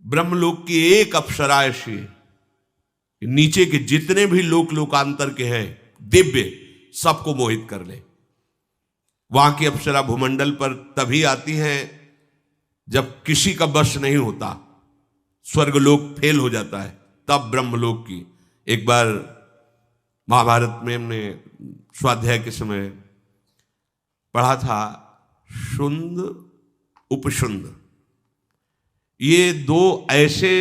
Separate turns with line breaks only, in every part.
ब्रह्मलोक की एक अप्सरा ऐसी है, नीचे के जितने भी लोकांतर के हैं दिव्य, सबको मोहित कर ले। वहां की अप्सरा भूमंडल पर तभी आती है जब किसी का वश नहीं होता, स्वर्गलोक फेल हो जाता है, तब ब्रह्मलोक की। एक बार महाभारत में हमने स्वाध्याय के समय पढ़ा था, शुंद उपशुंद, ये दो ऐसे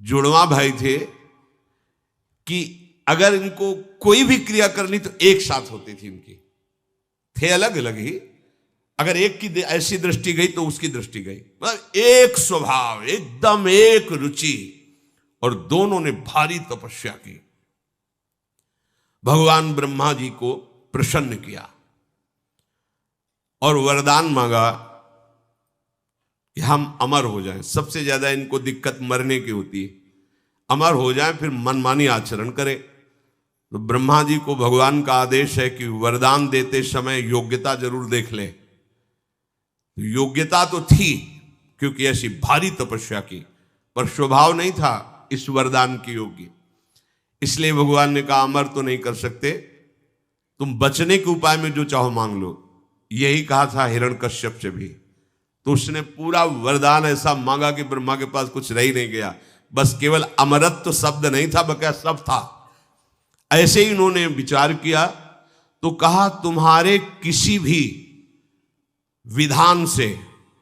जुड़वा भाई थे कि अगर इनको कोई भी क्रिया करनी तो एक साथ होती थी इनकी। थे अलग अलग ही, अगर एक की ऐसी दृष्टि गई तो उसकी दृष्टि गई, मतलब एक स्वभाव, एकदम एक रुचि, और दोनों ने भारी तपस्या की, भगवान ब्रह्मा जी को प्रसन्न किया और वरदान मांगा कि हम अमर हो जाएं। सबसे ज्यादा इनको दिक्कत मरने की होती है, अमर हो जाएं फिर मनमानी आचरण करें। तो ब्रह्मा जी को भगवान का आदेश है कि वरदान देते समय योग्यता जरूर देख ले। योग्यता तो थी क्योंकि ऐसी भारी तपस्या की, पर स्वभाव नहीं था इस वरदान की योग्य। इसलिए भगवान ने कहा अमर तो नहीं कर सकते, तुम बचने के उपाय में जो चाहो मांग लो। यही कहा था हिरण्यकश्यप से भी, तो उसने पूरा वरदान ऐसा मांगा कि ब्रह्मा के पास कुछ रह ही नहीं गया, बस केवल अमरत्व शब्द नहीं था, बकाया सब था। ऐसे ही इन्होंने विचार किया तो कहा तुम्हारे किसी भी विधान से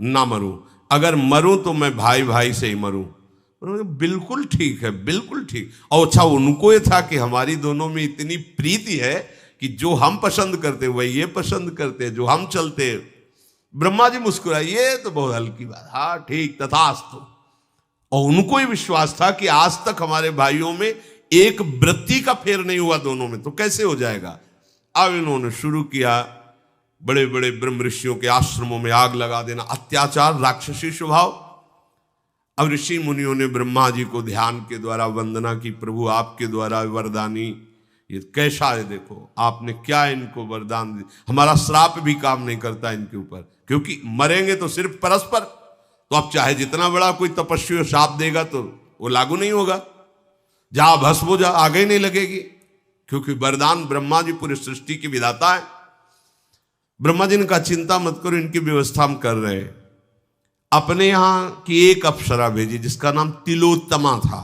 ना मरूं, अगर मरूं तो मैं भाई भाई से ही मरूं। बिल्कुल ठीक है, बिल्कुल ठीक। और अच्छा, उनको ये था कि हमारी दोनों में इतनी प्रीति है कि जो हम पसंद करते वही ये पसंद करते, जो हम चलते। ब्रह्मा जी मुस्कुराए, ये तो बहुत हल्की बात, हाँ ठीक, तथास्तु। और उनको ही विश्वास था कि आज तक हमारे भाइयों में एक वृत्ति का फेर नहीं हुआ दोनों में, तो कैसे हो जाएगा। अब इन्होंने शुरू किया बड़े बड़े ब्रह्म ऋषियों के आश्रमों में आग लगा देना, अत्याचार, राक्षसी स्वभाव। अब ऋषि मुनियों ने ब्रह्मा जी को ध्यान के द्वारा वंदना की, प्रभु आपके द्वारा वरदानी ये कैसा है, देखो आपने क्या इनको वरदान दिया, हमारा श्राप भी काम नहीं करता इनके ऊपर, क्योंकि मरेंगे तो सिर्फ परस्पर। तो अब चाहे जितना बड़ा कोई तपस्वी श्राप देगा तो वो लागू नहीं होगा, जहां भस्म हो जा आगे ही नहीं लगेगी, क्योंकि वरदान ब्रह्मा जी पूरी सृष्टि की विधाता है। ब्रह्मा जी ने कहा चिंता मत करो, इनकी व्यवस्था हम कर रहे हैं। अपने यहां की एक अप्सरा भेजी जिसका नाम तिलोत्तमा था।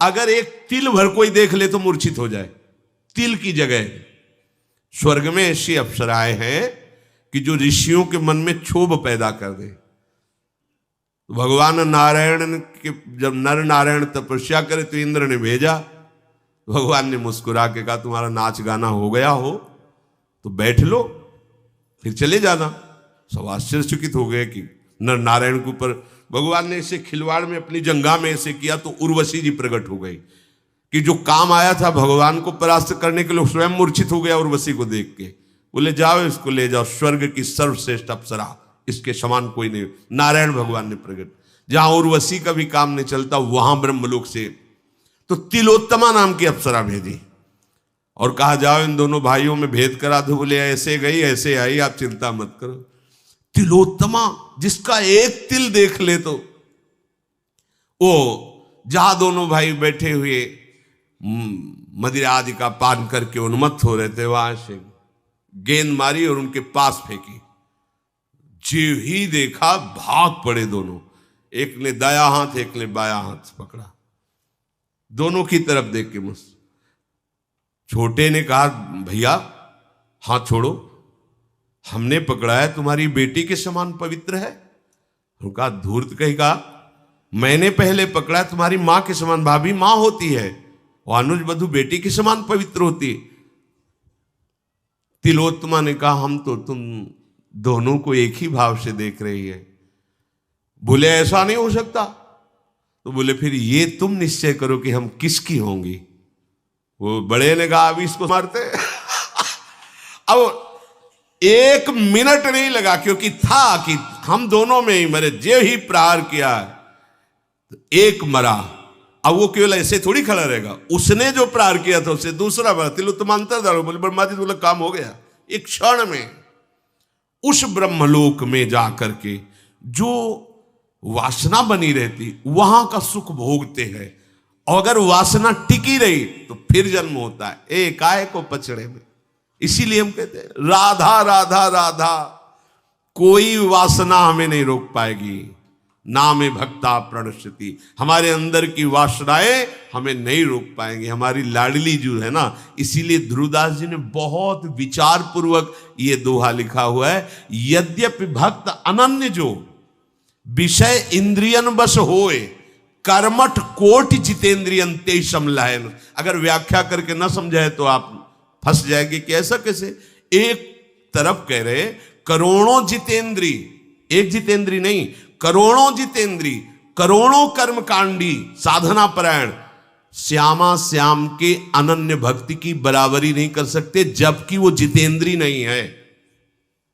अगर एक तिल भर कोई देख ले तो मूर्छित हो जाए, तिल की जगह। स्वर्ग में ऐसी अप्सराएं हैं कि जो ऋषियों के मन में क्षोभ पैदा कर दे। तो भगवान नारायण के जब नर नारायण तपस्या करे तो इंद्र ने भेजा, भगवान ने मुस्कुरा के कहा तुम्हारा नाच गाना हो गया हो तो बैठ लो, फिर चले जाना। सब आश्चर्यचकित हो गए कि नर नारायण के ऊपर भगवान ने इसे खिलवाड़ में अपनी जंगा में ऐसे किया तो उर्वशी जी प्रकट हो गई कि जो काम आया था भगवान को परास्त करने के लिए स्वयं मूर्छित हो गया उर्वशी को देख के। बोले जाओ इसको ले जाओ, स्वर्ग की सर्वश्रेष्ठ अप्सरा, इसके समान कोई नहीं। नारायण भगवान ने प्रकट, जहां उर्वशी का भी काम नहीं चलता वहां ब्रह्मलोक से तो तिलोत्तमा नाम की अप्सरा भेजी और कहा जाओ इन दोनों भाइयों में भेद करा दो। बोले ऐसे गई ऐसे आई, आप चिंता मत करो। तिलोत्तमा जिसका एक तिल देख ले तो वो जहां दोनों भाई बैठे हुए मदिरा आदि का पान करके उन्मत्त हो रहे थे, वहां से गेंद मारी और उनके पास फेंकी। जीव ही देखा भाग पड़े दोनों, एक ने दाया हाथ एक ने बाया हाथ पकड़ा, दोनों की तरफ देख के मुझ छोटे ने कहा भैया हाथ छोड़ो, हमने पकड़ा है तुम्हारी बेटी के समान पवित्र है। उनका धूर्त कहेगा मैंने पहले पकड़ा है तुम्हारी मां के समान, भाभी मां होती है और अनुज बधू बेटी के समान पवित्र होती। तिलोत्तमा ने कहा हम तो तुम दोनों को एक ही भाव से देख रही है। बोले ऐसा नहीं हो सकता। तो बोले फिर ये तुम निश्चय करो कि हम किसकी होंगी। वो बड़े ने कहा अभी इसको मारते अब एक मिनट नहीं लगा क्योंकि था कि हम दोनों में ही मरे, जे ही प्रहार किया तो एक मरा। अब वो केवल ऐसे थोड़ी खड़ा रहेगा, उसने जो प्रहार किया था उससे दूसरा मरा। तिलोत्तमा अंतर्धान बोले ब्रह्मा जी बोले काम हो गया। एक क्षण में उस ब्रह्मलोक में जाकर के जो वासना बनी रहती, वहां का सुख भोगते हैं। और अगर वासना टिकी रही तो फिर जन्म होता है एकाएक को पचड़े में। इसीलिए हम कहते हैं राधा राधा राधा, कोई वासना हमें नहीं रोक पाएगी। नामे भक्ता प्रणश्यति, हमारे अंदर की वासनाएं हमें नहीं रोक पाएंगे, हमारी लाडली जो है ना। इसीलिए ध्रुवदास जी ने बहुत विचार पूर्वक ये दोहा लिखा हुआ है, यद्यपि भक्त अनन्य जो विषय इंद्रियन बस होए, कर्मठ कोटि जितेंद्रियन ते समलायन। अगर व्याख्या करके न समझाए तो आप फंस जाएंगे कि ऐसा कैसे। एक तरफ कह रहे करोड़ों जितेंद्री, एक जितेंद्री नहीं, करोड़ों जितेंद्री, करोड़ों कर्मकांडी साधना परायण श्यामा श्याम के अनन्य भक्ति की बराबरी नहीं कर सकते, जबकि वो जितेंद्री नहीं है।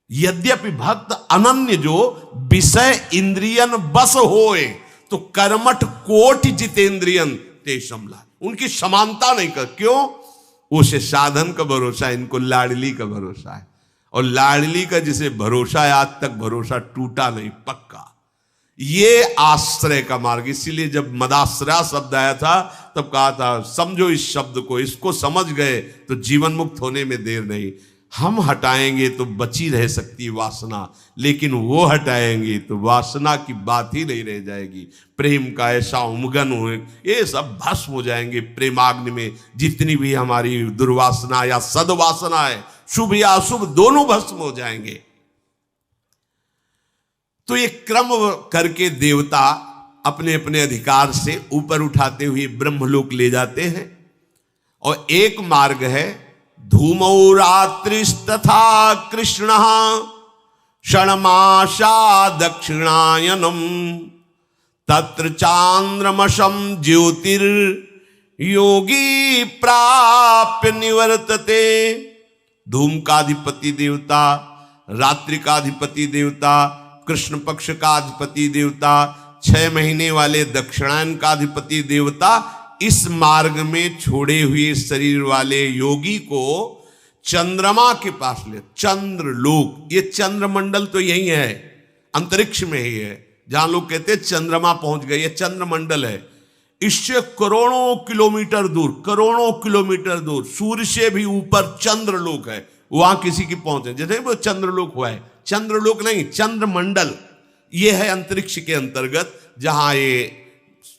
यद्यपि भक्त अनन्य जो विषय इंद्रियन बस होए, तो कर्मठ कोटि जितेंद्रियन ते समला, उनकी समानता नहीं कर। क्यों? उसे साधन का भरोसा है, इनको लाडली का भरोसा है। और लाडली का जिसे भरोसा है, आज तक भरोसा टूटा नहीं, पक्का। ये आश्रय का मार्ग। इसीलिए जब मदाश्रय शब्द आया था तब कहा था समझो इस शब्द को, इसको समझ गए तो जीवन मुक्त होने में देर नहीं। हम हटाएंगे तो बची रह सकती वासना, लेकिन वो हटाएंगे तो वासना की बात ही नहीं रह जाएगी। प्रेम का ऐसा उमगन हो, ये सब भस्म हो जाएंगे प्रेमाग्नि में। जितनी भी हमारी दुर्वासना या सद्वासना है, शुभ या अशुभ, दोनों भस्म हो जाएंगे। तो ये क्रम करके देवता अपने अपने अधिकार से ऊपर उठाते हुए ब्रह्मलोक ले जाते हैं। और एक मार्ग है धूमौ रात्रिस्तथा कृष्ण षण्मासा दक्षिणायनम तत्र चांद्रमशम ज्योतिर योगी प्राप्य निवर्तते। धूम का अधिपति देवता, रात्रि का अधिपति देवता, कृष्ण पक्ष का अधिपति देवता, 6 महीने वाले दक्षिणायन का अधिपति देवता, इस मार्ग में छोड़े हुए शरीर वाले योगी को चंद्रमा के पास ले। चंद्रलोक, ये चंद्रमंडल तो यही है, अंतरिक्ष में ही है। जहां लोग कहते हैं चंद्रमा पहुंच गए, ये चंद्रमंडल है। इससे करोड़ों किलोमीटर दूर, करोड़ों किलोमीटर दूर, सूर्य से भी ऊपर चंद्रलोक है, वहां किसी की पहुंच है। जैसे वो चंद्रलोक हुआ है, चंद्रलोक नहीं, चंद्रमंडल। ये है अंतरिक्ष के अंतर्गत, जहां ये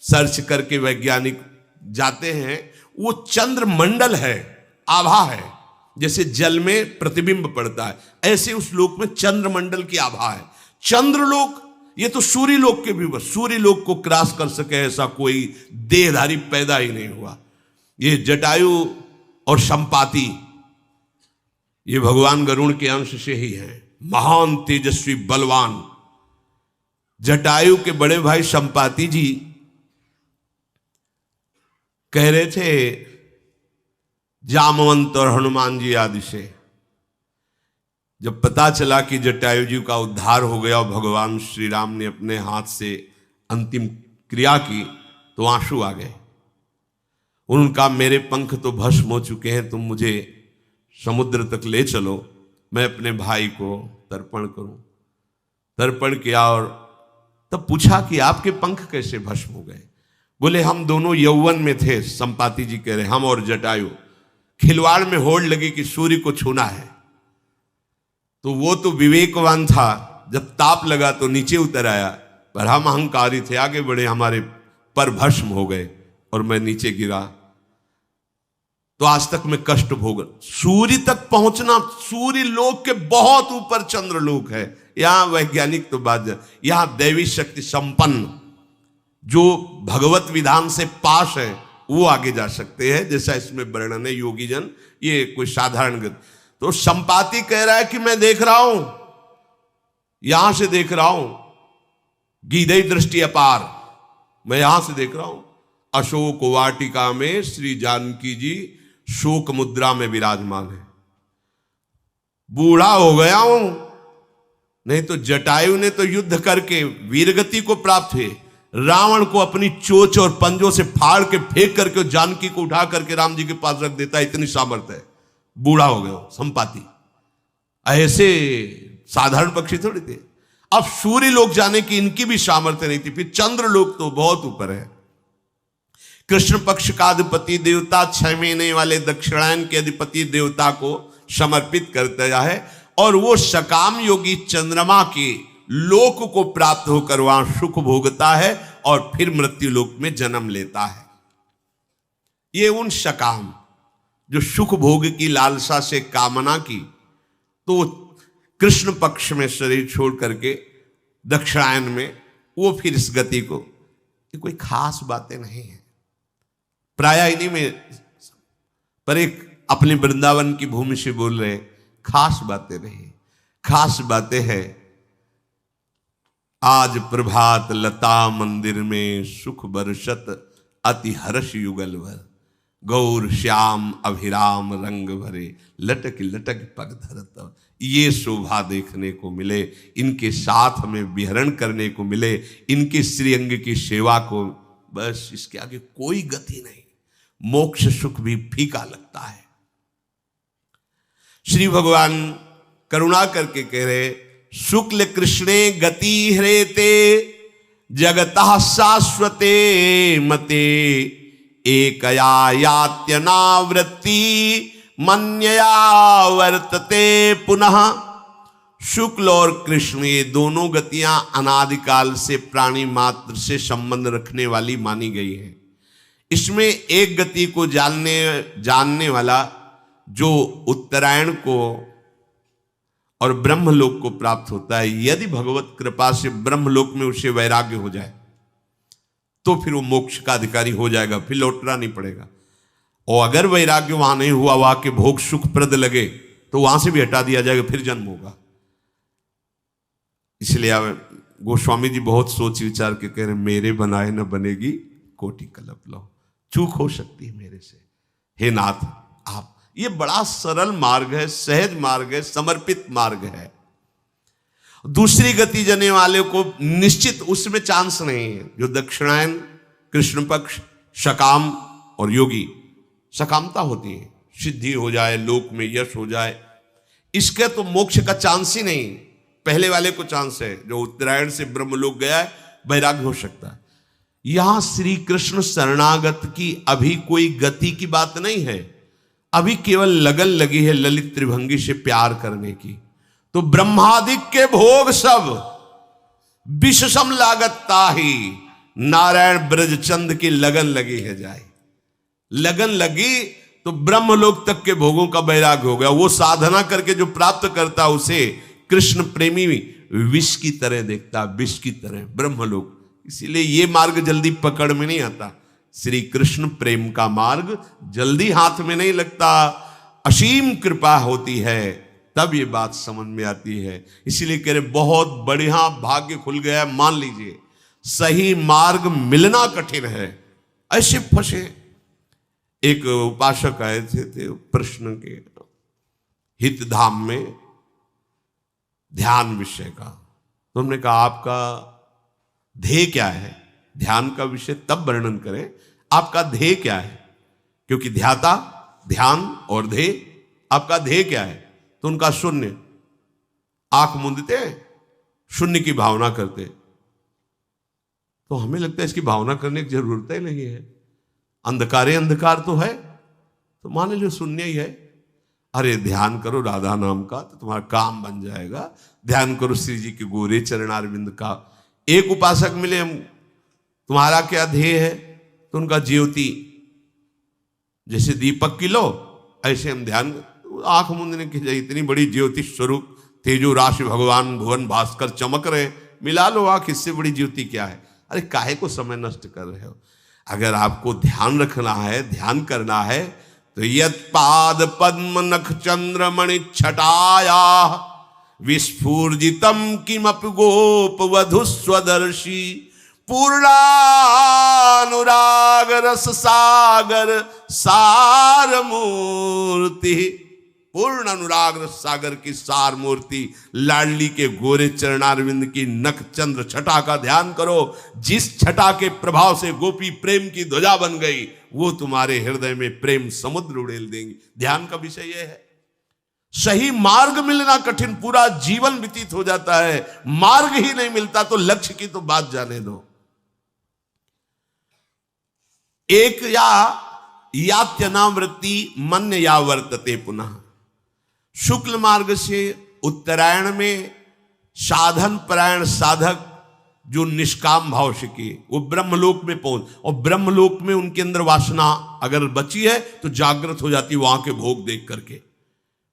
सर्च करके वैज्ञानिक जाते हैं। वो चंद्रमंडल है, आभा है। जैसे जल में प्रतिबिंब पड़ता है, ऐसे उस लोक में चंद्रमंडल की आभा है। चंद्रलोक, ये तो सूर्य लोक के भी, बस सूर्य लोक को क्रॉस कर सके ऐसा कोई देहधारी पैदा ही नहीं हुआ। ये जटायु और संपाति, ये भगवान गरुड़ के अंश से ही है, महान तेजस्वी बलवान। जटायु के बड़े भाई संपाति जी कह रहे थे जामवंत और हनुमान जी आदि से, जब पता चला कि जटायु जी का उद्धार हो गया और भगवान श्री राम ने अपने हाथ से अंतिम क्रिया की, तो आंसू आ गए। उनका मेरे पंख तो भस्म हो चुके हैं, तुम मुझे समुद्र तक ले चलो, मैं अपने भाई को तर्पण करूं। तर्पण किया और तब पूछा कि आपके पंख कैसे भस्म हो गए? बोले हम दोनों यौवन में थे। संपाति जी कह रहे हम और जटायु, खिलवाड़ में होड़ लगी कि सूर्य को छूना है, तो वो तो विवेकवान था, जब ताप लगा तो नीचे उतर आया, पर हम अहंकारी थे, आगे बढ़े, हमारे पर भस्म हो गए और मैं नीचे गिरा। तो आज तक मैं कष्ट भोग, सूर्य तक पहुंचना, सूर्य लोक के बहुत ऊपर चंद्रलोक है। यहां वैज्ञानिक तो बात, यहां दैवी शक्ति संपन्न जो भगवत विधान से पास है वो आगे जा सकते हैं, जैसा इसमें वर्णन है। योगी जन, ये कोई साधारण गति। तो संपाति कह रहा है कि मैं देख रहा हूं, यहां से देख रहा हूं, गीधई दृष्टि अपार, मैं यहां से देख रहा हूं। अशोक वाटिका में श्री जानकी जी शोक मुद्रा में विराजमान है। बूढ़ा हो गया हूं, नहीं तो जटायु ने तो युद्ध करके वीरगति को प्राप्त हुए, रावण को अपनी चोंच और पंजों से फाड़ के फेंक करके जानकी को उठा करके राम जी के पास रख देता, इतनी सामर्थ्य है। बूढ़ा हो गया संपाति, ऐसे साधारण पक्षी थोड़ी थे। अब सूर्य लोक जाने की इनकी भी सामर्थ्य नहीं थी, फिर चंद्र लोक तो बहुत ऊपर है। कृष्ण पक्ष का अधिपति देवता 6 महीने वाले दक्षिणायन के अधिपति देवता को समर्पित करता है और वो सकाम योगी चंद्रमा के लोक को प्राप्त होकर वहां सुख भोगता है और फिर मृत्यु लोक में जन्म लेता है। ये उन सकाम जो सुख भोग की लालसा से कामना की, तो कृष्ण पक्ष में शरीर छोड़ करके दक्षिणायन में वो फिर इस गति को, ये कोई खास बातें नहीं है प्राय इन्हीं में, पर एक अपने वृंदावन की भूमि से बोल रहे, खास बातें नहीं, खास बातें हैं। आज प्रभात लता मंदिर में सुख बरसत अति हर्ष युगल भर, गौर श्याम अभिराम रंग भरे लटक लटक पग धरत। ये शोभा देखने को मिले, इनके साथ में विहरण करने को मिले, इनके श्रीअंग की सेवा को, बस इसके आगे कोई गति नहीं। मोक्ष सुख भी फीका लगता है। श्री भगवान करुणा करके कह रहे, शुक्ल कृष्णे गति हरेते जगतः शाश्वते मते एकया यात्यनावृत्ति मन्यया वर्तते पुनः। शुक्ल और कृष्ण ये दोनों गतियां अनादिकाल से प्राणी मात्र से संबंध रखने वाली मानी गई है। इसमें एक गति को जानने वाला जो उत्तरायण को और ब्रह्मलोक को प्राप्त होता है, यदि भगवत कृपा से ब्रह्मलोक में उसे वैराग्य हो जाए तो फिर वो मोक्ष का अधिकारी हो जाएगा, फिर लौटना नहीं पड़ेगा। और अगर वैराग्य वहां नहीं हुआ, वहां के भोग सुखप्रद लगे तो वहां से भी हटा दिया जाएगा, फिर जन्म होगा। इसलिए गोस्वामी जी बहुत सोच विचार के कह रहे, मेरे बनाए न बनेगी कोटि कल्प लो, चूक हो सकती है मेरे से, हे नाथ आप। ये बड़ा सरल मार्ग है, सहज मार्ग है, समर्पित मार्ग है। दूसरी गति जाने वाले को निश्चित उसमें चांस नहीं है। जो दक्षिणायन, कृष्ण पक्ष, सकाम और योगी, सकामता होती है, सिद्धि हो जाए, लोक में यश हो जाए, इसके तो मोक्ष का चांस ही नहीं। पहले वाले को चांस है, जो उत्तरायण से ब्रह्मलोक गया है, वैराग्य हो सकता है। यहां श्री कृष्ण शरणागत की अभी कोई गति की बात नहीं है, अभी केवल लगन लगी है ललित त्रिभंगी से प्यार करने की। तो ब्रह्मादिक के भोग सब विष सम लागता ही, नारायण ब्रजचंद की लगन लगी है जाए। लगन लगी तो ब्रह्मलोक तक के भोगों का वैराग्य हो गया। वो साधना करके जो प्राप्त करता उसे कृष्ण प्रेमी विष की तरह देखता, विष की तरह ब्रह्मलोक। इसीलिए ये मार्ग जल्दी पकड़ में नहीं आता। श्री कृष्ण प्रेम का मार्ग जल्दी हाथ में नहीं लगता, असीम कृपा होती है तब ये बात समझ में आती है। इसीलिए कह रहे बहुत बढ़िया भाग्य खुल गया, मान लीजिए सही मार्ग मिलना कठिन है, ऐसे फंसे। एक उपासक आए थे प्रश्न के हित धाम में ध्यान विषय का, तो हमने कहा आपका ध्येय क्या है? ध्यान का विषय तब वर्णन करें, आपका ध्येय क्या है? क्योंकि ध्याता, ध्यान और ध्येय, आपका ध्येय क्या है? तो उनका शून्य, आंख मूंदते शून्य की भावना करते। तो हमें लगता है इसकी भावना करने की जरूरत ही नहीं है, अंधकारे अंधकार तो है, तो मान लो शून्य ही है। अरे ध्यान करो राधा नाम का तो तुम्हारा काम बन जाएगा, ध्यान करो श्री जी के गोरे चरणारविंद का। एक उपासक मिले, हम तुम्हारा क्या ध्येय है? तो उनका ज्योति, जैसे दीपक की लो ऐसे हम ध्यान, आंख मूंदने की जाए, इतनी बड़ी ज्योति स्वरूप तेजो राशि भगवान भुवन भास्कर चमक रहे, मिला लो आंख, इससे बड़ी ज्योति क्या है? अरे काहे को समय नष्ट कर रहे हो? अगर आपको ध्यान रखना है, ध्यान करना है, तो यत् पाद पद्म नख चंद्र मणि छटाया विस्फूर्जितम किमपि गोप वधु स्वदर्शी पूर्णानुराग रस सागर सार मूर्ति। पूर्ण अनुराग रस सागर की सार मूर्ति लाडली के गोरे चरणारविंद की नख चंद्र छटा का ध्यान करो। जिस छटा के प्रभाव से गोपी प्रेम की ध्वजा बन गई, वो तुम्हारे हृदय में प्रेम समुद्र उड़ेल देंगी। ध्यान का विषय यह है। सही मार्ग मिलना कठिन, पूरा जीवन व्यतीत हो जाता है, मार्ग ही नहीं मिलता तो लक्ष्य की तो बात जाने दो। एक यात्यनावृत्ति मन्य या वर्तते पुनः। शुक्ल मार्ग से उत्तरायण में साधन परायण साधक जो निष्काम भाव से किए वो ब्रह्मलोक में पहुंच, और ब्रह्मलोक में उनके अंदर वासना अगर बची है तो जागृत हो जाती वहां के भोग देख करके,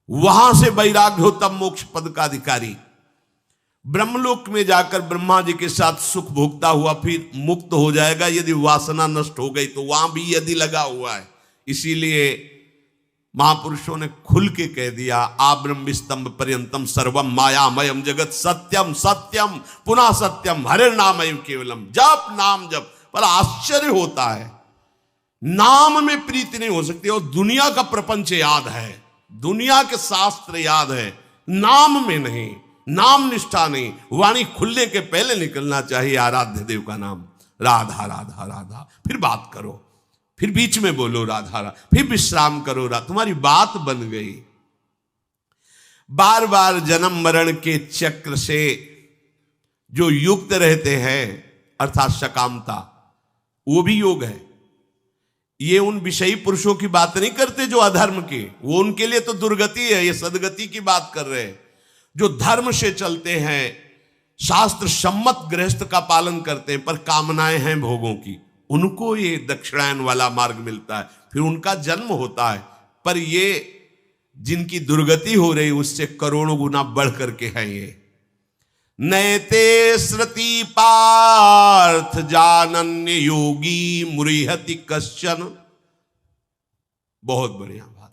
वहां से वैराग्य हो तब मोक्ष पद का अधिकारी। ब्रह्मलोक में जाकर ब्रह्मा जी के साथ सुख भोगता हुआ फिर मुक्त हो जाएगा यदि वासना नष्ट हो गई, तो वहां भी यदि लगा हुआ है। इसीलिए महापुरुषों ने खुल के कह दिया, आ ब्रह्म स्तंभ पर्यंतम सर्वम मायामयम जगत सत्यम सत्यम पुनः सत्यम हरे नामयम केवलम। जप नाम जप। पर आश्चर्य होता है, नाम में प्रीति नहीं हो सकती, और दुनिया का प्रपंच याद है, दुनिया के शास्त्र याद है, नाम में नहीं, नाम निष्ठा नहीं। वाणी खुलने के पहले निकलना चाहिए आराध्य देव का नाम, राधा राधा राधा, फिर बात करो, फिर बीच में बोलो राधा राधा, फिर विश्राम करो राधा, तुम्हारी बात बन गई। बार बार जन्म मरण के चक्र से जो युक्त रहते हैं अर्थात सकामता, वो भी योग है। ये उन विषयी पुरुषों की बात नहीं करते जो अधर्म के, वो उनके लिए तो दुर्गति है, ये सदगति की बात कर रहे हैं। जो धर्म से चलते हैं, शास्त्र सम्मत गृहस्थ का पालन करते हैं, पर कामनाएं हैं भोगों की, उनको ये दक्षिणायन वाला मार्ग मिलता है, फिर उनका जन्म होता है। पर ये जिनकी दुर्गति हो रही उससे करोड़ों गुना बढ़ करके है ये। नैते श्रुति पार्थ जानन्य योगी मुरिहति कश्चन। बहुत बढ़िया बात।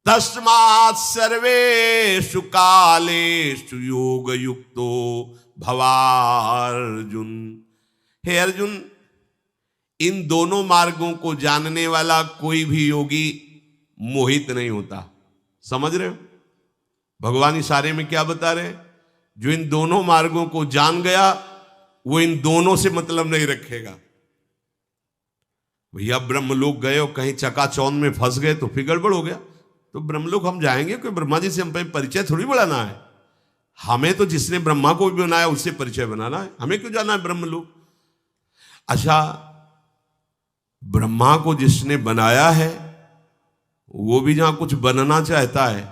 तस्मात् सर्वेषु कालेषु योग युक्तो भवार्जुन। हे अर्जुन, इन दोनों मार्गों को जानने वाला कोई भी योगी मोहित नहीं होता। समझ रहे हो? भगवान इशारे में क्या बता रहे हैं? जो इन दोनों मार्गों को जान गया वो इन दोनों से मतलब नहीं रखेगा। भैया ब्रह्मलोक गए और कहीं चकाचौंध में फंस गए तो फिर गड़बड़ हो गया, तो ब्रह्मलोक हम जाएंगे? कोई ब्रह्मा जी से हम पे परिचय थोड़ी बढ़ाना है। हमें तो जिसने ब्रह्मा को भी बनाया उससे परिचय बनाना है, हमें क्यों जाना है ब्रह्मलोक? अच्छा, ब्रह्मा को जिसने बनाया है वो भी जहां कुछ बनना चाहता है,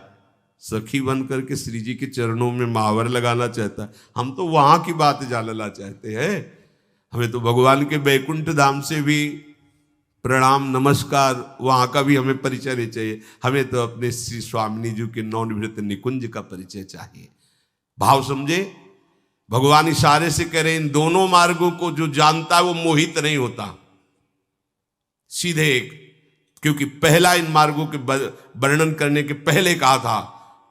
सखी बन करके श्री जी के चरणों में महावर लगाना चाहता है, हम तो वहां की बात जानना चाहते हैं। हमें तो भगवान के बैकुंठ धाम से भी प्रणाम नमस्कार, वहां का भी हमें परिचय नहीं चाहिए। हमें तो अपने श्री स्वामिनी जी के नवनिवृत्त निकुंज का परिचय चाहिए। भाव समझे? भगवान इशारे से कह रहे इन दोनों मार्गों को जो जानता है वो मोहित नहीं होता। सीधे एक, क्योंकि पहला इन मार्गों के वर्णन करने के पहले कहा था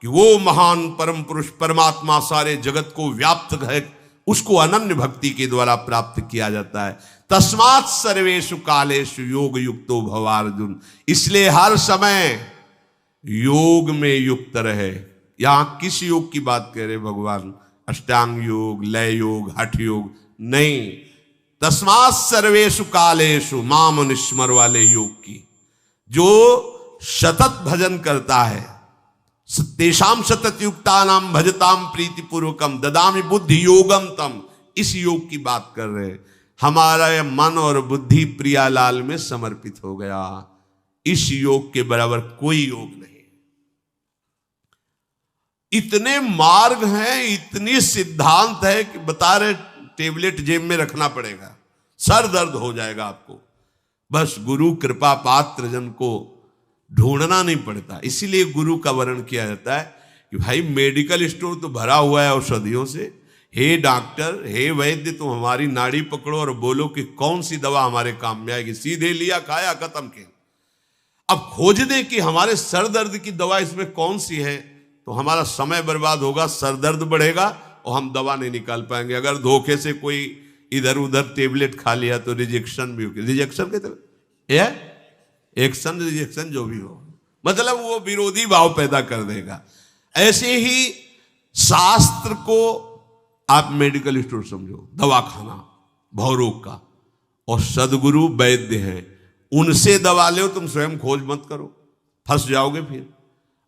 कि वो महान परम पुरुष परमात्मा सारे जगत को व्याप्त है, उसको अनन्य भक्ति के द्वारा प्राप्त किया जाता है। तस्मात् सर्वेषु कालेषु योग युक्तो भवार्जुन। इसलिए हर समय योग में युक्त रहे। यहां किस योग की बात कह रहे भगवान? अष्टांग योग, लय योग, हठ योग नहीं। तस्मात् सर्वेषु कालेषु माम निस्मर वाले योग की। जो सतत भजन करता है, तेषाम सतत युक्ता नाम भजताम प्रीति पूर्वकम ददामि बुद्धि योगम तम। इस योग की बात कर रहे हैं। हमारा यह मन और बुद्धि प्रियालाल में समर्पित हो गया। इस योग के बराबर कोई योग नहीं। इतने मार्ग हैं, इतनी सिद्धांत है कि बता रहे टेबलेट जेब में रखना पड़ेगा, सर दर्द हो जाएगा आपको। बस गुरु कृपा पात्र जन को ढूंढना नहीं पड़ता। इसीलिए गुरु का वर्णन किया जाता है कि भाई मेडिकल स्टोर तो भरा हुआ है औषधियों से। हे डॉक्टर, हे वैद्य, तुम हमारी नाड़ी पकड़ो और बोलो कि कौन सी दवा हमारे काम में आएगी। सीधे लिया, खाया, खत्म किया। अब खोज दें कि हमारे सर दर्द की दवा इसमें कौन सी है, तो हमारा समय बर्बाद होगा, सर दर्द बढ़ेगा और हम दवा नहीं निकाल पाएंगे। अगर धोखे से कोई इधर उधर टेबलेट खा लिया तो रिजेक्शन भी होगी। रिजेक्शन के तरह एक्शन रिजेक्शन जो भी हो, मतलब वो विरोधी भाव पैदा कर देगा। ऐसे ही शास्त्र को आप मेडिकल स्टोर समझो, दवा खाना भवरोग का, और सदगुरु वैद्य हैं, उनसे दवा लो। तुम स्वयं खोज मत करो, फंस जाओगे फिर।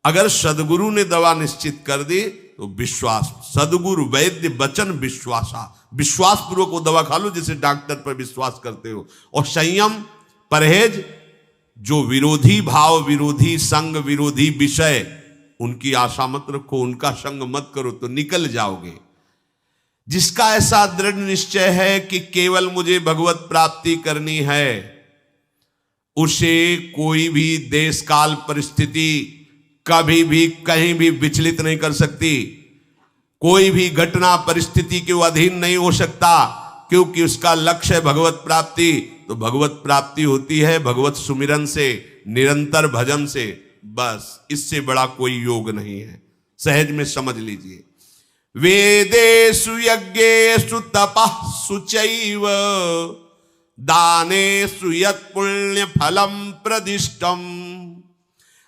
अगर सदगुरु ने दवा निश्चित कर दी तो विश्वास, सदगुरु वैद्य वचन विश्वासा, विश्वास पूर्वक वो दवा खा लो जैसे डॉक्टर पर विश्वास करते हो। और संयम परहेज, जो विरोधी भाव, विरोधी संग, विरोधी विषय, उनकी आशा मत रखो, उनका संग मत करो तो निकल जाओगे। जिसका ऐसा दृढ़ निश्चय है कि केवल मुझे भगवत प्राप्ति करनी है, उसे कोई भी देश काल परिस्थिति कभी भी कहीं भी विचलित नहीं कर सकती। कोई भी घटना परिस्थिति के अधीन नहीं हो सकता, क्योंकि उसका लक्ष्य है भगवत प्राप्ति। तो भगवत प्राप्ति होती है भगवत सुमिरन से, निरंतर भजन से, बस इससे बड़ा कोई योग नहीं है। सहज में समझ लीजिए। वेदेषु यज्ञेषु तपः शुचैव दानेषु यत् पुण्य फलम प्रदिष्टम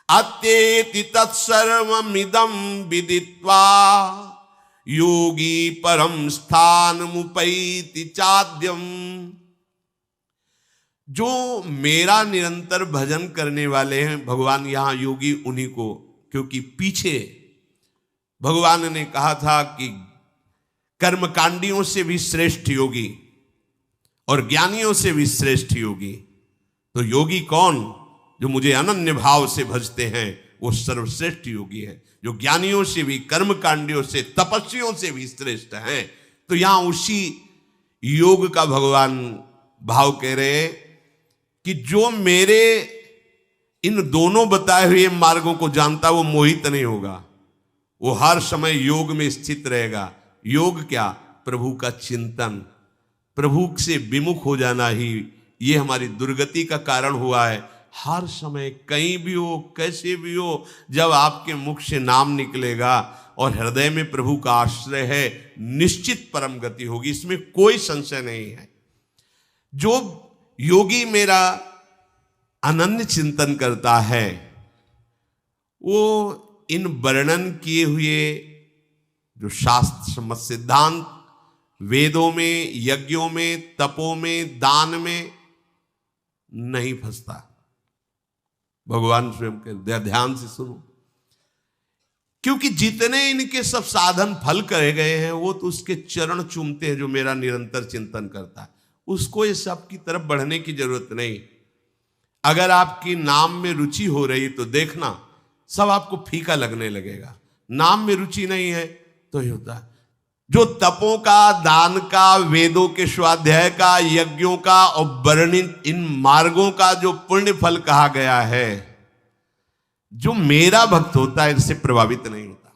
अत्येति तत्सर्वमिदं विदित्वा योगी परम स्थानमुपैति चाद्यम। जो मेरा निरंतर भजन करने वाले हैं, भगवान यहां योगी उन्हीं को, क्योंकि पीछे भगवान ने कहा था कि कर्मकांडियों से भी श्रेष्ठ योगी और ज्ञानियों से भी श्रेष्ठ योगी। तो योगी कौन? जो मुझे अनन्य भाव से भजते हैं, वो सर्वश्रेष्ठ योगी है, जो ज्ञानियों से भी, कर्मकांडियों से, तपस्वियों से भी श्रेष्ठ हैं। तो यहां उसी योग का भगवान भाव कह रहे हैं कि जो मेरे इन दोनों बताए हुए मार्गों को जानता, वो मोहित नहीं होगा, वो हर समय योग में स्थित रहेगा। योग क्या? प्रभु का चिंतन, प्रभु से विमुख हो जाना ही ये हमारी दुर्गति का कारण हुआ है। हर समय कहीं भी हो, कैसे भी हो, जब आपके मुख से नाम निकलेगा और हृदय में प्रभु का आश्रय है, निश्चित परम गति होगी, इसमें कोई संशय नहीं है। जो योगी मेरा अनन्य चिंतन करता है, वो इन वर्णन किए हुए जो शास्त्र सम्मत सिद्धांत, वेदों में, यज्ञों में, तपों में, दान में नहीं फंसता। भगवान स्वयं के ध्यान से सुनो, क्योंकि जितने इनके सब साधन फल करे गए हैं, वो तो उसके चरण चूमते हैं जो मेरा निरंतर चिंतन करता है। उसको ये सब की तरफ बढ़ने की जरूरत नहीं। अगर आपकी नाम में रुचि हो रही तो देखना सब आपको फीका लगने लगेगा। नाम में रुचि नहीं है तो ये होता है। जो तपों का, दान का, वेदों के स्वाध्याय का, यज्ञों का और वर्णित इन मार्गों का जो पुण्य फल कहा गया है, जो मेरा भक्त होता है इससे प्रभावित नहीं होता।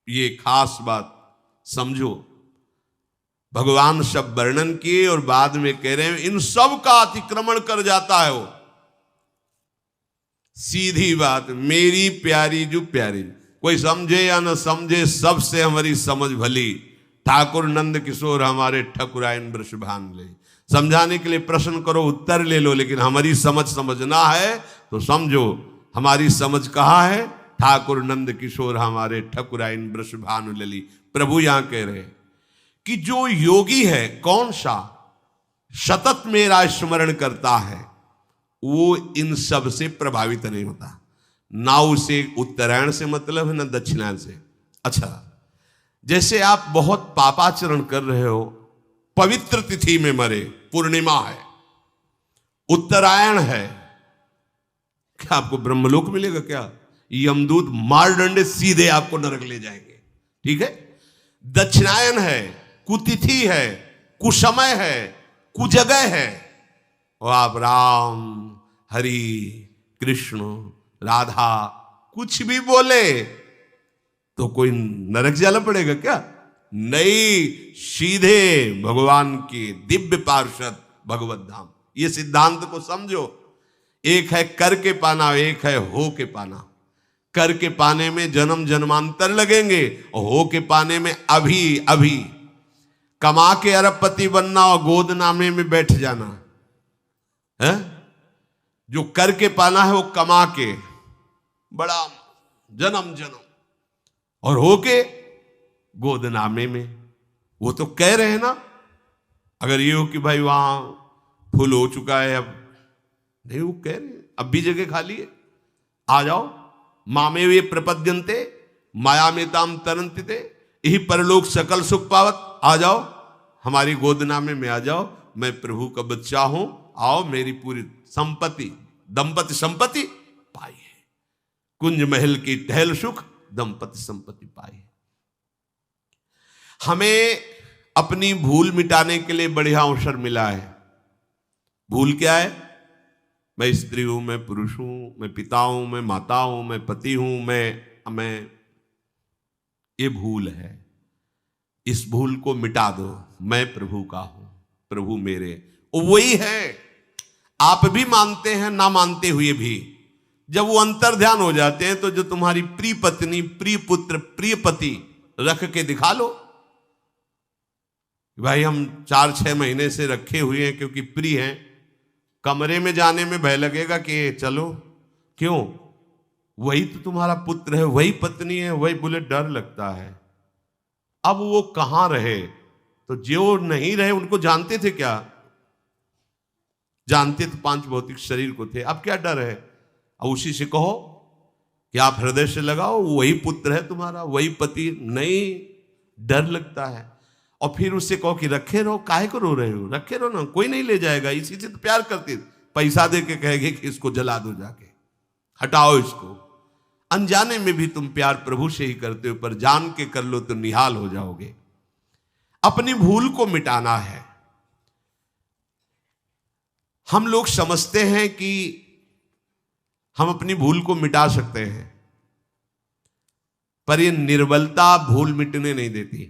ये खास बात समझो। भगवान सब वर्णन किए और बाद में कह रहे हैं इन सब का अतिक्रमण कर जाता है वो। सीधी बात, मेरी प्यारी जो प्यारी, कोई समझे या न समझे, सबसे हमारी समझ भली। ठाकुर नंद किशोर हमारे ठकुराइन वृषभान ले। समझाने के लिए प्रश्न करो, उत्तर ले लो, लेकिन हमारी समझ समझना है तो समझो। हमारी समझ कहाँ है? ठाकुर नंद किशोर हमारे ठकुराइन वृषभान लली। प्रभु यहां कह रहे हैं कि जो योगी है, कौन सा सतत मेरा स्मरण करता है, वो इन सब से प्रभावित नहीं होता। ना उसे उत्तरायण से मतलब है, ना दक्षिणायन से। अच्छा, जैसे आप बहुत पापाचरण कर रहे हो, पवित्र तिथि में मरे, पूर्णिमा है, उत्तरायण है, क्या आपको ब्रह्मलोक मिलेगा? क्या यमदूत मार डंडे सीधे आपको नरक ले जाएंगे। ठीक है। दक्षिणायन है, कुतिथि है, कुसमय है, कुजगह है, और आप राम, हरि, कृष्ण, राधा कुछ भी बोले तो कोई नरक जाला पड़ेगा क्या? नहीं, सीधे भगवान के दिव्य पार्षद भगवत धाम। ये सिद्धांत को समझो। एक है कर के पाना, एक है हो के पाना। कर के पाने में जन्म जन्मांतर लगेंगे, और हो के पाने में अभी अभी। कमा के अरबपति बनना और गोद नामे में बैठ जाना है। जो कर के पाना है वो कमा के बड़ा जन्म जन्म, और होके गोदनामे में। वो तो कह रहे हैं ना, अगर ये हो कि भाई वहां फुल हो चुका है, अब नहीं, वो कह रहे हैं अब भी जगह खाली है, आ जाओ, मामे वे प्रपद्यन्ते मायामेताम तरन्ते, यही परलोक सकल सुख पावत, आ जाओ हमारी गोदना में आ जाओ, मैं प्रभु का बच्चा हूं, आओ मेरी पूरी संपत्ति, दंपति संपत्ति पाई है, कुंज महल की टहल सुख दंपति संपत्ति पाई है। हमें अपनी भूल मिटाने के लिए बढ़िया अवसर मिला है। भूल क्या है? मैं स्त्री हूं, मैं पुरुष हूं, मैं पिता हूं, मैं माता हूं, मैं पति हूं, मैं ये भूल है। इस भूल को मिटा दो। मैं प्रभु का हूं, प्रभु मेरे, वही है। आप भी मानते हैं, ना मानते हुए भी जब वो अंतर ध्यान हो जाते हैं तो जो तुम्हारी प्रिय पत्नी, प्रिय पुत्र, प्रिय पति रख के दिखा लो, भाई हम 4-6 महीने से रखे हुए हैं क्योंकि प्रिय हैं। कमरे में जाने में भय लगेगा कि चलो, क्यों? वही तो तुम्हारा पुत्र है, वही पत्नी है, वही, बोले डर लगता है। अब वो कहां रहे? तो जो नहीं रहे उनको जानते थे क्या? जानते तो 5 भौतिक शरीर को थे। अब क्या डर है? अब उसी से कहो कि आप हृदय से लगाओ, वही पुत्र है तुम्हारा, वही पति। नहीं, डर लगता है। और फिर उससे कहो कि रखे रहो, काहे को रो रहे हो? रखे रहो ना, कोई नहीं ले जाएगा। इसी से तो प्यार करती, पैसा दे के कहेंगे कि इसको जला दो, जाके हटाओ इसको। अनजाने में भी तुम प्यार प्रभु से ही करते हो, पर जान के कर लो तो निहाल हो जाओगे। अपनी भूल को मिटाना है। हम लोग समझते हैं कि हम अपनी भूल को मिटा सकते हैं, पर यह निर्बलता भूल मिटने नहीं देती।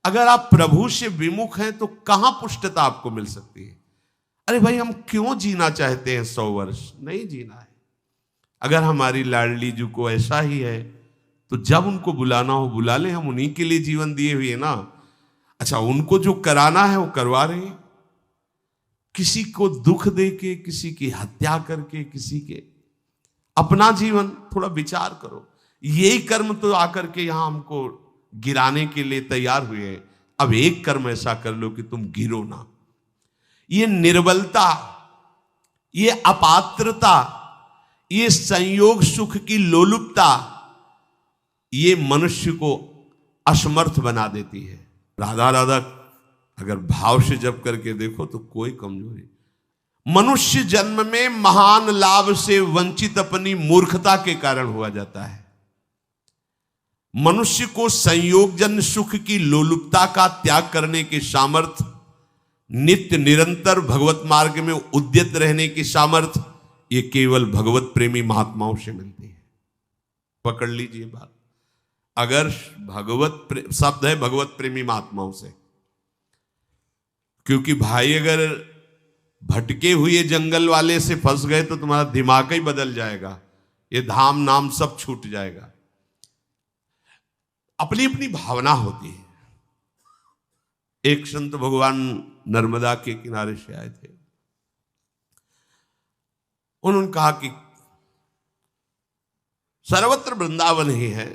अगर आप प्रभु से विमुख हैं तो कहां पुष्टता आपको मिल सकती है? अरे भाई, हम क्यों जीना चाहते हैं 100 वर्ष? नहीं जीना है। अगर हमारी लाडली जी को ऐसा ही है तो जब उनको बुलाना हो बुला ले, हम उन्हीं के लिए जीवन दिए हुए ना। अच्छा, उनको जो कराना है वो करवा रहे हैं, किसी को दुख दे के, किसी की हत्या करके, किसी के। अपना जीवन थोड़ा विचार करो। यही कर्म तो आकर के यहां हमको गिराने के लिए तैयार हुए हैं। अब एक कर्म ऐसा कर लो कि तुम गिरो ना। ये निर्बलता, ये अपात्रता, ये संयोग सुख की लोलुपता, ये मनुष्य को असमर्थ बना देती है। राधा राधा अगर भाव से जप करके देखो तो कोई कमजोरी। मनुष्य जन्म में महान लाभ से वंचित अपनी मूर्खता के कारण हुआ जाता है। मनुष्य को संयोगजन्य सुख की लोलुपता का त्याग करने की सामर्थ्य, नित्य निरंतर भगवत मार्ग में उद्यत रहने की सामर्थ्य, ये केवल भगवत प्रेमी महात्माओं से मिलती है। पकड़ लीजिए बात। अगर शब्द है भगवत प्रेमी महात्माओं से, क्योंकि भाई अगर भटके हुए जंगल वाले से फंस गए तो तुम्हारा दिमाग ही बदल जाएगा, ये धाम नाम सब छूट जाएगा। अपनी अपनी भावना होती है। एक संत भगवान नर्मदा के किनारे से आए थे। उन्होंने कहा कि सर्वत्र वृंदावन ही है,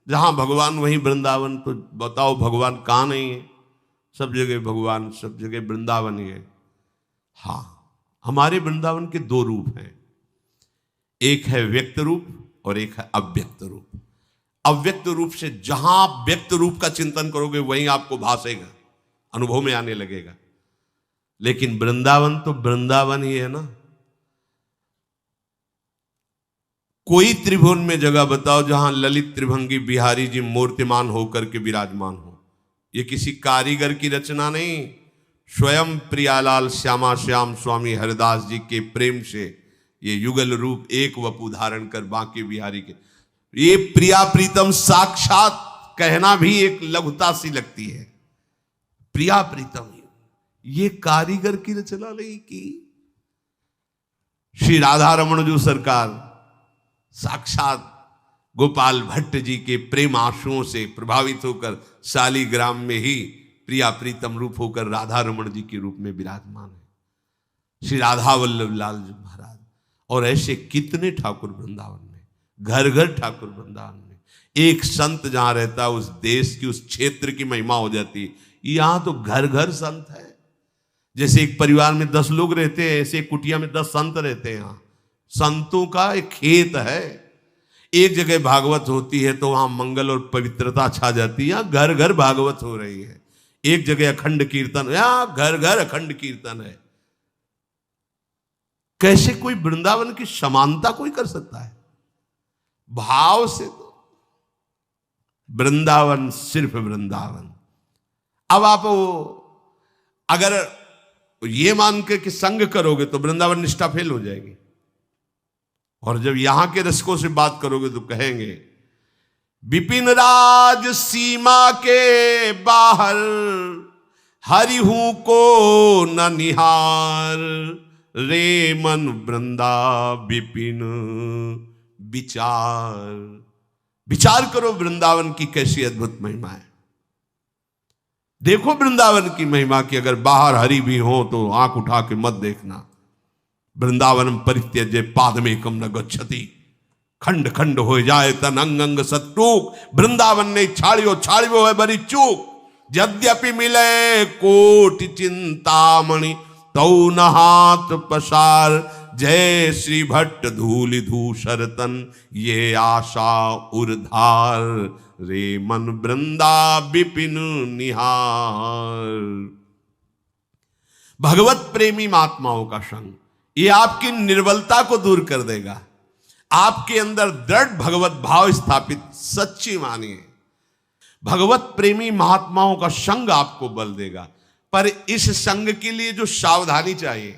जहां भगवान वहीं वृंदावन, तो बताओ भगवान कहां नहीं है? सब जगह भगवान, सब जगह वृंदावन ही है। हाँ, हमारे वृंदावन के 2 रूप हैं, एक है व्यक्त रूप और एक है अव्यक्त रूप। अव्यक्त रूप से जहां आप व्यक्त रूप का चिंतन करोगे वहीं आपको भासेगा, अनुभव में आने लगेगा। लेकिन वृंदावन तो वृंदावन ही है ना। कोई त्रिभुवन में जगह बताओ जहां ललित त्रिभंगी बिहारी जी मूर्तिमान होकर के विराजमान हो। ये किसी कारीगर की रचना नहीं, स्वयं प्रियालाल श्यामा श्याम स्वामी हरिदास जी के प्रेम से ये युगल रूप एक वपु धारण कर बांके बिहारी के, ये प्रिया प्रीतम साक्षात कहना भी एक लघुता सी लगती है। प्रिया प्रीतम, ये कारीगर की रचना नहीं की। श्री राधा रमण जो सरकार साक्षात गोपाल भट्ट जी के प्रेम आंसुओं से प्रभावित होकर शालीग्राम में ही प्रिया प्रीतम रूप होकर राधा रमण जी के रूप में विराजमान है, श्री राधा वल्लभ लाल जी महाराज। और ऐसे कितने ठाकुर वृंदावन में, घर घर ठाकुर वृंदावन में। एक संत जहां रहता है उस देश की, उस क्षेत्र की महिमा हो जाती है। यहां तो घर घर संत है। जैसे एक परिवार में 10 लोग रहते हैं, ऐसे एक कुटिया में 10 संत रहते हैं। यहां संतों का एक खेत है। एक जगह भागवत होती है तो वहां मंगल और पवित्रता छा जाती है, यहां घर घर भागवत हो रही है। एक जगह अखंड कीर्तन, यहां घर घर अखंड कीर्तन है। कैसे कोई वृंदावन की समानता कोई कर सकता है? भाव से तो वृंदावन सिर्फ वृंदावन। अब आप अगर ये मान के कि संग करोगे तो वृंदावन निष्ठा फेल हो जाएगी, और जब यहां के रसिकों से बात करोगे तो कहेंगे विपिन राज सीमा के बाहर हरिहू को न निहार, रे मन वृंदा विपिन विचार। विचार करो वृंदावन की कैसी अद्भुत महिमा है। देखो वृंदावन की महिमा की, अगर बाहर हरि भी हो तो आंख उठा के मत देखना। वृंदावन परित्यज्य पादमेकम न गच्छति, खंड खंड हो जाए तन अंग अंग सत्तूक। वृंदावन ने छाड़ियो छाड़ियो है बड़ी चूक, यद्यपि मिले कोटि चिंतामणि तौ न हाथ पसार। जय श्री भट्ट धूलि धूसर तन ये आशा उर्धार, रे मन वृंदा विपिन निहार। भगवत प्रेमी महात्माओं का संग ये आपकी निर्बलता को दूर कर देगा, आपके अंदर दृढ़ भगवत भाव स्थापित सच्ची मानिए। भगवत प्रेमी महात्माओं का संग आपको बल देगा, पर इस संग के लिए जो सावधानी चाहिए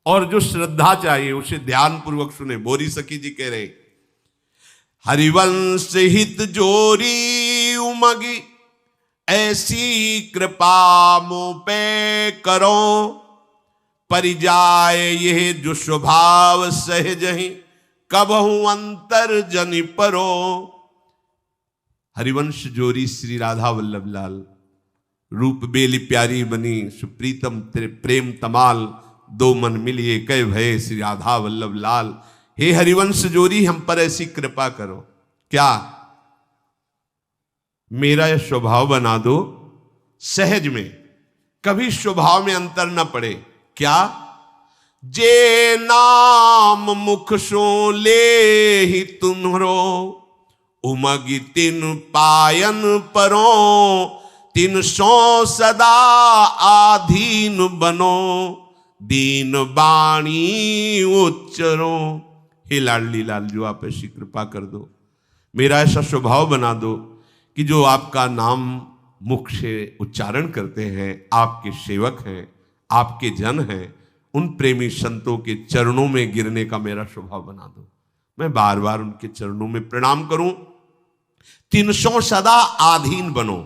और जो श्रद्धा चाहिए उसे ध्यान पूर्वक सुने। बोरी सखी जी कह रहे, हरिवंश हित जोरी उमगी, ऐसी कृपा मुँह पे करो, परिजाय यह जो स्वभाव सहज ही, कबहु अंतर जनि परो। हरिवंश जोरी श्री राधा वल्लभ लाल, रूप बेली प्यारी बनी सुप्रीतम तेरे प्रेम तमाल, दो मन मिलिए कह भय श्री राधा वल्लभ लाल। हे हरिवंश जोरी हम पर ऐसी कृपा करो, क्या मेरा यह स्वभाव बना दो सहज में, कभी स्वभाव में अंतर न पड़े। क्या? जे नाम मुख सो ले ही तुम्हरो, उमगी तिन पायन परो, तिन सो सदा आधीन बनो, दीन बाणी उच्चरो। हे लाडली लाल जो आप ऐसी कृपा कर दो, मेरा ऐसा स्वभाव बना दो कि जो आपका नाम मुख से उच्चारण करते हैं, आपके सेवक हैं, आपके जन हैं, उन प्रेमी संतों के चरणों में गिरने का मेरा स्वभाव बना दो। मैं बार बार उनके चरणों में प्रणाम करूं। 300 सदा आधीन बनो,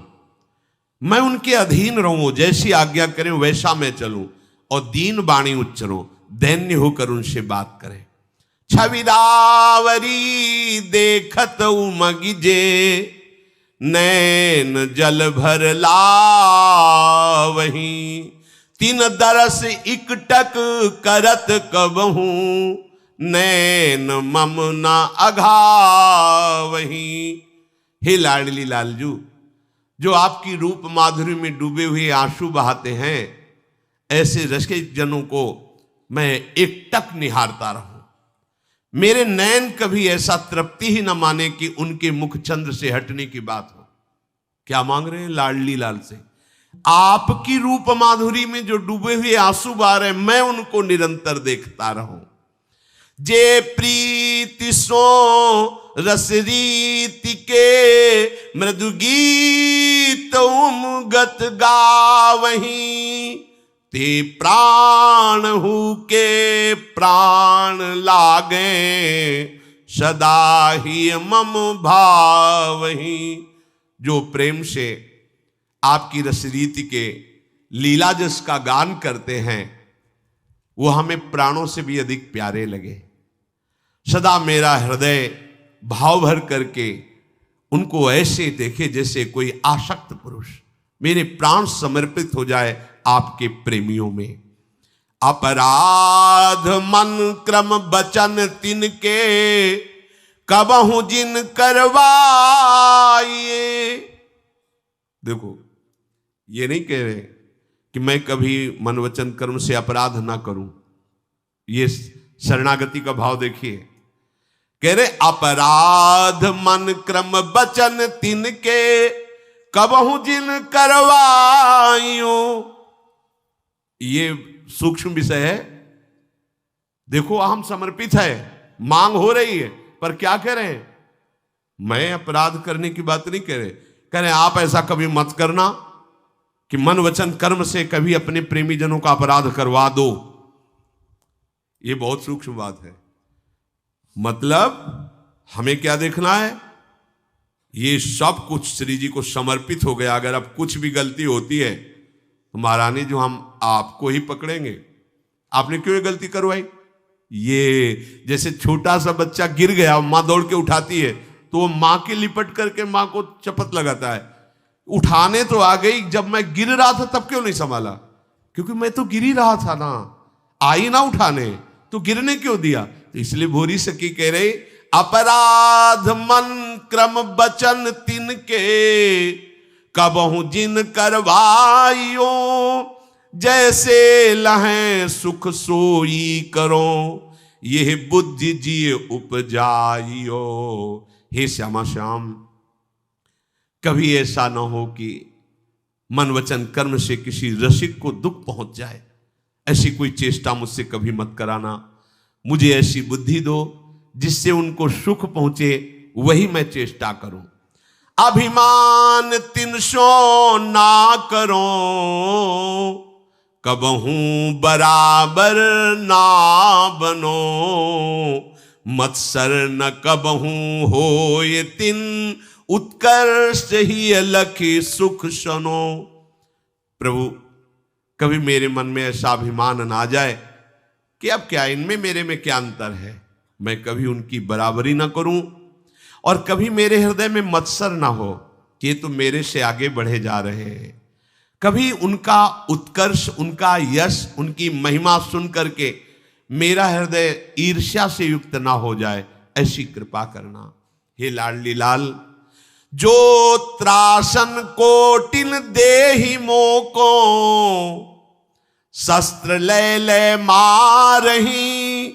मैं उनके अधीन रहूं, जैसी आज्ञा करें वैसा मैं चलूं, और दीन बाणी उच्चरो, दैन्य होकर उनसे बात करें। छविदावरी देखत उमगी जे, नैन जल भर लावही, तीन दरस इकटक करत कबहू, नैन मम ना अघावही। हे लाडली लालजू, जो आपकी रूप माधुरी में डूबे हुए आंसू बहाते हैं, ऐसे रसिक जनों को मैं एकटक निहारता रहूं। मेरे नैन कभी ऐसा तृप्ति ही न माने कि उनके मुख चंद्र से हटने की बात हो। क्या मांग रहे हैं लाडली लाल से? आपकी रूप माधुरी में जो डूबे हुए आंसू बहा रहे, मैं उनको निरंतर देखता रहूं। जे प्रीति सो रस रीति के, मृदु गीत उमगत गावहीं, ते प्राण हु के प्राण लागे, सदा ही मम भावही। जो प्रेम से आपकी रसरीति के लीला जस का गान करते हैं, वो हमें प्राणों से भी अधिक प्यारे लगे। सदा मेरा हृदय भाव भर करके उनको ऐसे देखे जैसे कोई आसक्त पुरुष, मेरे प्राण समर्पित हो जाए आपके प्रेमियों में। अपराध मन क्रम बचन तिनके, कबहु जिन करवाइए। देखो, ये नहीं कह रहे कि मैं कभी मन वचन कर्म से अपराध ना करूं। ये शरणागति का भाव देखिए। कह रहे अपराध मन क्रम बचन तिनके कबहू जिन करवाइयो। ये सूक्ष्म विषय है। देखो हम समर्पित है, मांग हो रही है, पर क्या कह रहे हैं? मैं अपराध करने की बात नहीं कह रहे, कह रहे आप ऐसा कभी मत करना कि मन वचन कर्म से कभी अपने प्रेमी जनों का अपराध करवा दो। ये बहुत सूक्ष्म बात है। मतलब हमें क्या देखना है? ये सब कुछ श्री जी को समर्पित हो गया। अगर अब कुछ भी गलती होती है तो महारानी जो हम आपको ही पकड़ेंगे। आपने क्यों ये गलती करवाई? ये जैसे छोटा सा बच्चा गिर गया, मां दौड़ के उठाती है तो वो मां के लिपट करके मां को चपत लगाता है। उठाने तो आ गई, जब मैं गिर रहा था तब क्यों नहीं संभाला? क्योंकि मैं तो गिर ही रहा था ना, आई ना उठाने, तो गिरने क्यों दिया? तो इसलिए भोरी सखी कह रही अपराध मन क्रम बचन तिनके कबहू जिन करवाइयो। जैसे लहें सुख सोई करो यह बुद्धि जिए उपजाइयो। हे श्यामा श्याम, कभी ऐसा न हो कि मन वचन कर्म से किसी रसिक को दुख पहुंच जाए। ऐसी कोई चेष्टा मुझसे कभी मत कराना। मुझे ऐसी बुद्धि दो जिससे उनको सुख पहुंचे, वही मैं चेष्टा करूं। अभिमान तिनसो ना करो कबहूं बराबर ना बनो। मत्सर न कबहूं हो ये तिन उत्कर्ष ही अलखी सुख सनो। प्रभु, कभी मेरे मन में ऐसा अभिमान ना जाए कि अब क्या इनमें मेरे में क्या अंतर है, मैं कभी उनकी बराबरी ना करूं। और कभी मेरे हृदय में मत्सर ना हो कि ये तो मेरे से आगे बढ़े जा रहे हैं। कभी उनका उत्कर्ष, उनका यश, उनकी महिमा सुन करके मेरा हृदय ईर्ष्या से युक्त ना हो जाए, ऐसी कृपा करना। हे लाडली लाल, जो त्रासन कोटिन देहि मोको शस्त्र ले ले मारही।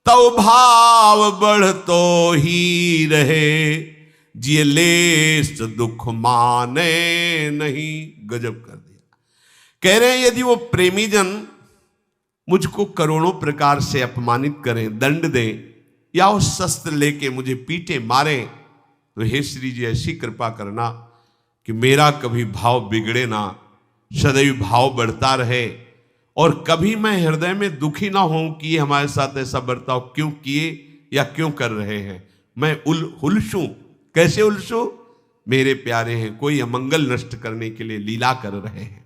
तो भाव बढ़ तो ही रहे जिये लेस दुख माने नहीं। गजब कर दिया। कह रहे हैं यदि वो प्रेमी जन मुझको करोड़ों प्रकार से अपमानित करें, दंड दें, या वो शस्त्र लेके मुझे पीटे मारे, तो हे श्री जी ऐसी कृपा करना कि मेरा कभी भाव बिगड़े ना, सदैव भाव बढ़ता रहे। और कभी मैं हृदय में दुखी ना हूं कि ये हमारे साथ ऐसा बर्ताव क्यों किए या क्यों कर रहे हैं। मैं उलझूं। कैसे उलझूं? मेरे प्यारे हैं, कोई अमंगल नष्ट करने के लिए लीला कर रहे हैं।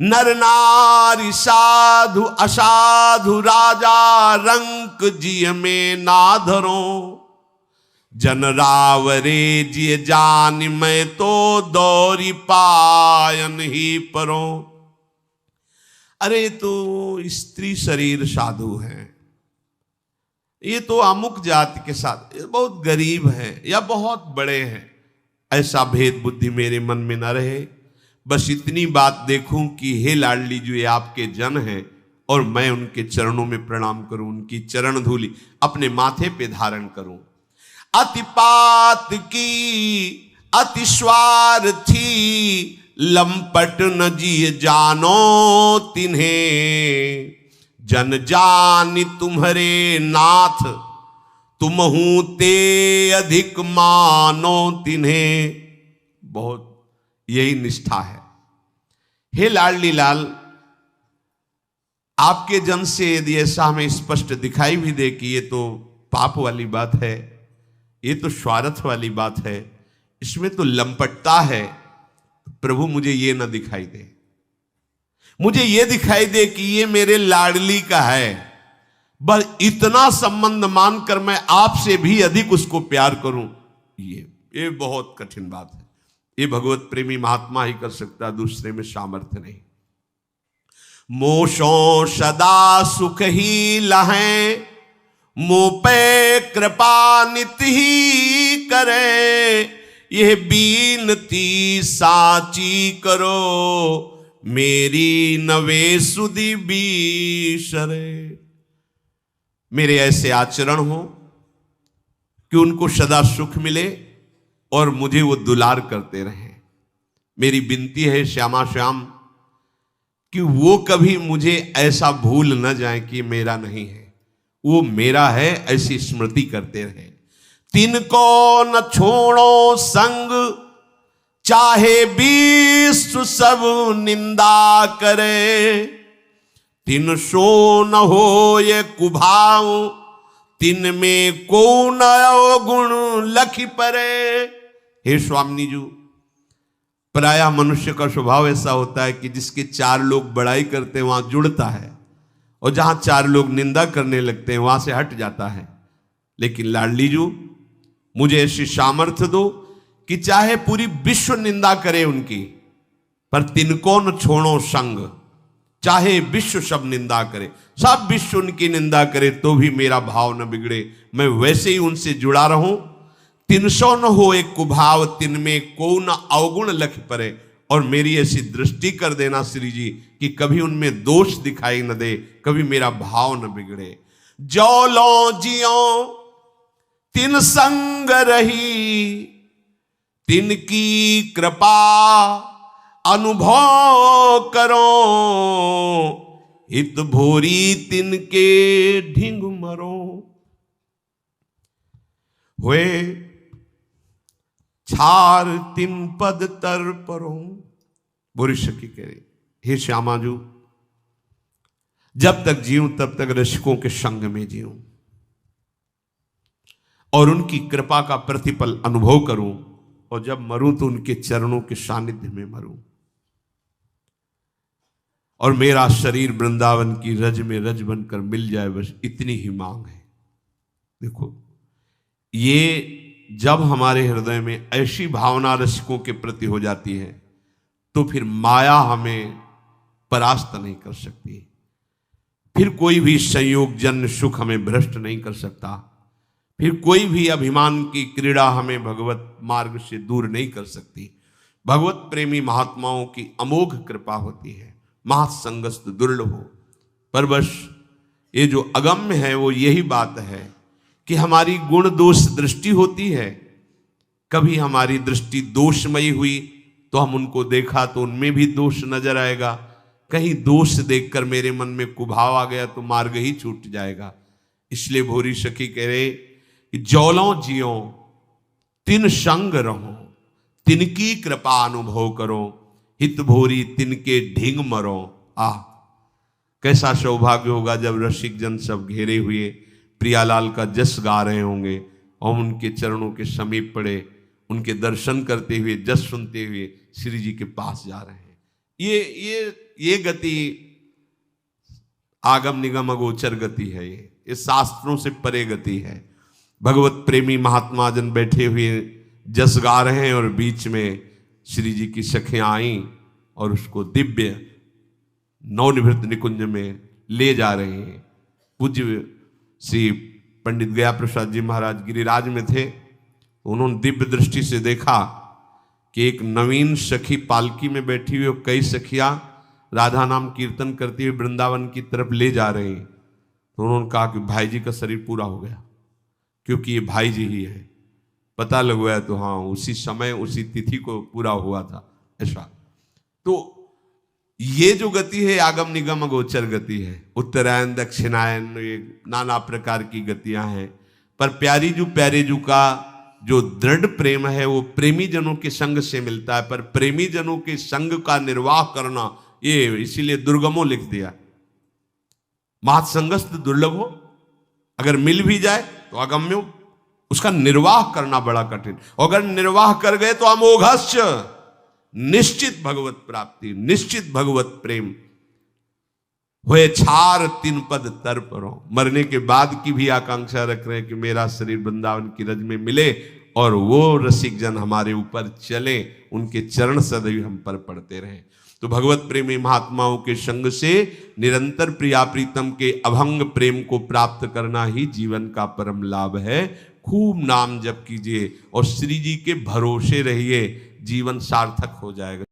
नर नारी साधु असाधु राजा रंक जिय में ना धरो। जन रावरे जिय जान मैं तो दौरी पायन ही परो। अरे तो स्त्री शरीर साधु है, ये तो अमुक जाति के साथ, ये बहुत गरीब है या बहुत बड़े हैं, ऐसा भेद बुद्धि मेरे मन में न रहे। बस इतनी बात देखूं कि हे लाडली जो ये आपके जन हैं और मैं उनके चरणों में प्रणाम करूं, उनकी चरण धूलि अपने माथे पे धारण करूं। अतिपात की अति स्वार्थी लंपट न जिय जानो तिन्हें। जन जानि तुम्हारे नाथ तुमहू ते अधिक मानो तिन्हें। बहुत यही निष्ठा है। हे लाडली लाल, आपके जन से यदि ऐसा हमें स्पष्ट दिखाई भी दे कि ये तो पाप वाली बात है, ये तो स्वार्थ वाली बात है, इसमें तो लंपटता है, प्रभु मुझे ये ना दिखाई दे। मुझे ये दिखाई दे कि ये मेरे लाडली का है, बस इतना संबंध मानकर मैं आपसे भी अधिक उसको प्यार करूं। ये बहुत कठिन बात है। ये भगवत प्रेमी महात्मा ही कर सकता, दूसरे में सामर्थ्य नहीं। मोशो सदा सुख ही लहें मुंह पे कृपा नित ही करे। यह बीनती साची करो मेरी नवे सुधि बीसरे। मेरे ऐसे आचरण हो कि उनको सदा सुख मिले और मुझे वो दुलार करते रहें। मेरी विनती है श्यामा श्याम कि वो कभी मुझे ऐसा भूल न जाए कि मेरा नहीं है, वो मेरा है, ऐसी स्मृति करते रहे। तिनको न छोड़ो संग, चाहे विश्व सब निंदा करे। तिन सो न हो ये कुभाव, तिन में को न अवगुण लखी परे। हे स्वामी जी, प्रायः मनुष्य का स्वभाव ऐसा होता है कि जिसके चार लोग बड़ाई करते हैं वहां जुड़ता है, और जहां चार लोग निंदा करने लगते हैं वहां से हट जाता है। लेकिन लाडली जी, मुझे ऐसी सामर्थ्य दो कि चाहे पूरी विश्व निंदा करे उनकी, पर तिनको न छोड़ो संग। चाहे विश्व सब निंदा करे, सब विश्व उनकी निंदा करे, तो भी मेरा भाव न बिगड़े, मैं वैसे ही उनसे जुड़ा रहूं। तिनसो न हो एक कुभाव, तिन में को न अवगुण लख परे। और मेरी ऐसी दृष्टि कर देना श्री जी कि कभी उनमें दोष दिखाई न दे, कभी मेरा भाव न बिगड़े। जो लो जियो तिन संग रही, तिनकी कृपा अनुभव करो। हित भोरी तिनके ढिंग मरो। हुए छार तिन पद तर परो। बुरी सखी कह रही, हे श्यामा जू, जब तक जीऊं तब तक रसिकों के संग में जीऊं और उनकी कृपा का प्रतिफल अनुभव करूं, और जब मरूं तो उनके चरणों के सानिध्य में मरूं। और मेरा शरीर वृंदावन की रज में रज बनकर मिल जाए, बस इतनी ही मांग है। देखो, ये जब हमारे हृदय में ऐसी भावना रसिकों के प्रति हो जाती है तो फिर माया हमें परास्त नहीं कर सकती, फिर कोई भी संयोग जन्य सुख हमें भ्रष्ट नहीं कर सकता, फिर कोई भी अभिमान की क्रीड़ा हमें भगवत मार्ग से दूर नहीं कर सकती। भगवत प्रेमी महात्माओं की अमोघ कृपा होती है, महासंगस्त दुर्लभ हो। पर बस ये जो अगम्य है वो यही बात है कि हमारी गुण दोष दृष्टि होती है। कभी हमारी दृष्टि दोषमयी हुई तो हम उनको देखा तो उनमें भी दोष नजर आएगा, कहीं दोष देखकर मेरे मन में कुभाव आ गया तो मार्ग ही छूट जाएगा। इसलिए भोरी सखी कह रहे कि जौलों जियो तिन संग रहो, तिनकी कृपा अनुभव करो। हित भोरी तिनके ढिंग मरो। आह, कैसा सौभाग्य होगा जब रसिक जन सब घेरे हुए प्रियालाल का जस गा रहे होंगे और उनके चरणों के समीप पड़े, उनके दर्शन करते हुए, जस सुनते हुए श्री जी के पास जा रहे हैं। ये गति आगम निगम अगोचर गति है, ये शास्त्रों से परे गति है। भगवत प्रेमी महात्मा जन बैठे हुए जस गा रहे हैं और बीच में श्री जी की सखियां आई और उसको दिव्य नवनिवृत्त निकुंज में ले जा रहे हैं। पूज्य श्री पंडित गया प्रसाद जी महाराज गिरिराज में थे, उन्होंने दिव्य दृष्टि से देखा कि एक नवीन सखी पालकी में बैठी हुई और कई सखियां राधा नाम कीर्तन करती हुई वृंदावन की तरफ ले जा रहे हैं। तो उन्होंने कहा कि भाई जी का शरीर पूरा हो गया, क्योंकि ये भाई जी ही है। पता लगवाया तो हाँ, उसी समय उसी तिथि को पूरा हुआ था ऐसा। तो ये जो गति है आगम निगम अगोचर गति है। उत्तरायण दक्षिणायन ये नाना प्रकार की गतियां हैं, पर प्यारे जू का जो दृढ़ प्रेम है वो प्रेमी जनों के संग से मिलता है। पर प्रेमी जनों के संग का निर्वाह करना ये इसीलिए दुर्गमो लिख दिया। महत्संगस्त दुर्लभ हो, अगर मिल भी जाए तो अगम्यो, उसका निर्वाह करना बड़ा कठिन। अगर निर्वाह कर गए तो अमोघस्य, निश्चित भगवत प्राप्ति, निश्चित भगवत प्रेम। हुए छार तिन पद तर परो, मरने के बाद की भी आकांक्षा रख रहे हैं कि मेरा शरीर वृंदावन की रज में मिले और वो रसिक जन हमारे ऊपर चले, उनके चरण सदैव हम पर पड़ते रहें। तो भगवत प्रेमी महात्माओं के संग से निरंतर प्रिया प्रीतम के अभंग प्रेम को प्राप्त करना ही जीवन का परम लाभ है। खूब नाम जप कीजिए और श्री जी के भरोसे रहिए, जीवन सार्थक हो जाएगा।